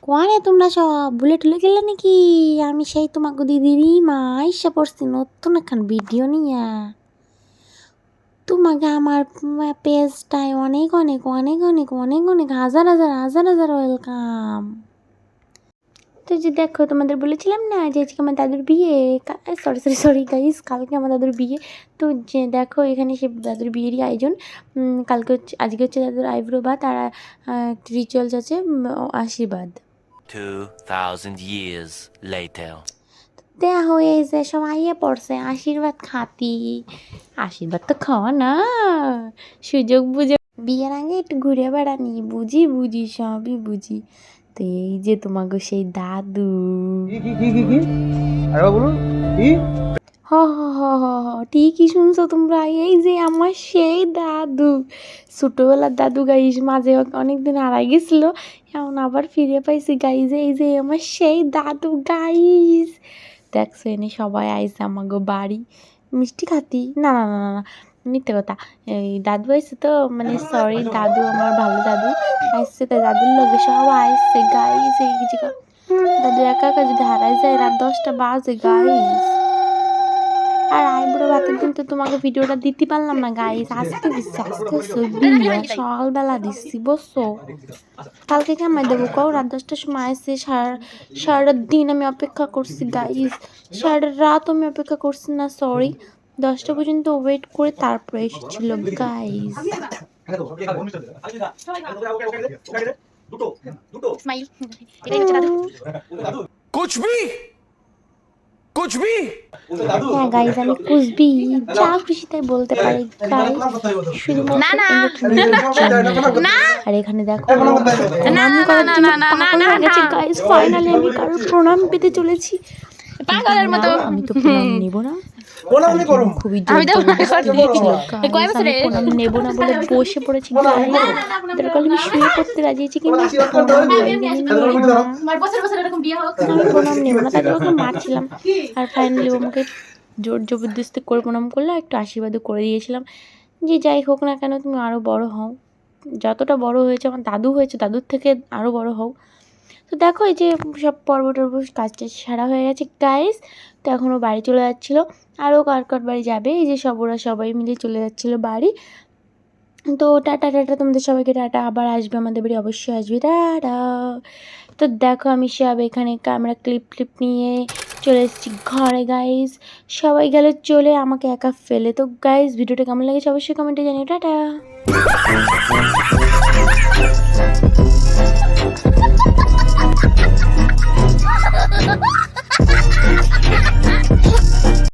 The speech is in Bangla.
কোয়ানে তোমরা সব ভুলে টুলে গেলে নাকি? আমি সেই তোমাকে দিদিরই মা আইসা পড়ছি নতুন একখান ভিডিও নিয়া। তোমাকে আমার পেজটায় অনেক অনেক অনেক অনেক অনেক অনেক হাজার হাজার হাজার হাজার ওয়েলকাম। তো যে দেখো, তোমাদের বলেছিলাম না যে আজকে আমার দাদুর বিয়ে, সরি সরি সরি গাইস, কালকে আমার দাদুর বিয়ে। তো যে দেখো এখানে সে দাদুর বিয়েরই আয়োজন। কালকে হচ্ছে, আজকে হচ্ছে দাদুর আইব্রো ভাত আর রিচুয়ালস আছে আশীর্বাদ। 2000 years later. দেয়া হয়েছে, সব আইয়ে পড়ছে আশীর্বাদ খাতি। আশীর্বাদ তো খাওয়া না, সুযোগ বুঝে বিয়ের আগে একটু ঘুরে বেড়ানি, বুঝি বুঝি সবই বুঝি। তো এই যে তোমাকে সেই দাদু, হ হ হ হ হ ঠিকই শুনছো তোমরা, এই যে আমার সেই দাদু, ছোটোবেলার দাদু গাইস, মাঝে অনেকদিন হারাই গেছিলো, এখন আবার ফিরে পাইছি গাইজ। এই যে আমার সেই দাদু গাইস, দেখছো এনে সবাই আইসে আমাকে বাড়ি মিষ্টি খাতি, না না না না না মিথ্যে কথা, এই দাদু আইসে তো, মানে সরি, দাদু আমার ভালো দাদু আইসছে, তাই দাদুর লগে সব আইসছে গাইস। এই কিছু দাদু একা একা যদি হারাই যায়, রাত 10টা বাজে গাইস। আর আইব্রো ভাতের দিন তো তোমাকে ভিডিওটা দিতে পারলাম না গাইস, আজকে দিচ্ছি, আজকে বিয়ে সকালবেলা দিচ্ছি বসো। কালকে কেমন দেবো কও? রাত 10টার সময় আসছে, সারা দিন আমি অপেক্ষা করছি গাইস, সারা রাত আমি অপেক্ষা করছি, না সরি 10টা পর্যন্ত ওয়েট করে তারপরে এসেছিল গাইস। कुछ भी হ্যাঁ গাইস, আমি কুচবি যা খুশি তাই বলতে পারি গাইস, শুধুমাত্র আর এখানে দেখো প্রণাম করার জন্য পাগল হয়ে গেছে গাইস। ফাইনালি আমি কারোর প্রণাম পেতে চলেছি, পাগলের মতো। আমি তো প্রণাম নেব না, খুবই প্রণাম নেব না বলে বসে পড়েছি গাইস। দরকার আমি শুয়ে পড়তে রাজি আছি, কিন্তু আমি প্রণাম নেব না, তাদের ওকে মারছিলাম। আর ফাইনালি আমাকে জোর জবরদস্তি করে প্রণাম করলে, একটু আশীর্বাদও করে দিয়েছিলাম যে যাই হোক না কেন তুমি আরও বড় হও, যতটা বড় হয়েছে আমার দাদু হয়েছে, দাদুর থেকে আরও বড় হও। তো দেখো এই যে সব পর্ব টর্ব কাজ টাজ সারা হয়ে গেছে গাইস। তো এখনও বাড়ি চলে যাচ্ছিলো, আরও কার বাড়ি যাবে, এই যে ওরা সবাই মিলে চলে যাচ্ছিলো বাড়ি। তো টাটা টাটা তোমাদের সবাইকে, টাটা। আবার আসবে আমাদের বাড়ি, অবশ্যই আসবে, টাটা। তো দেখো আমি সব এখানে ক্যামেরা ক্লিপ নিয়ে চলে এসেছি ঘরে গাইস। সবাই গেলে চলে, আমাকে একা ফেলে। তো গাইস ভিডিওটা কেমন লেগেছে অবশ্যই কমেন্টে জানিও, টাটা।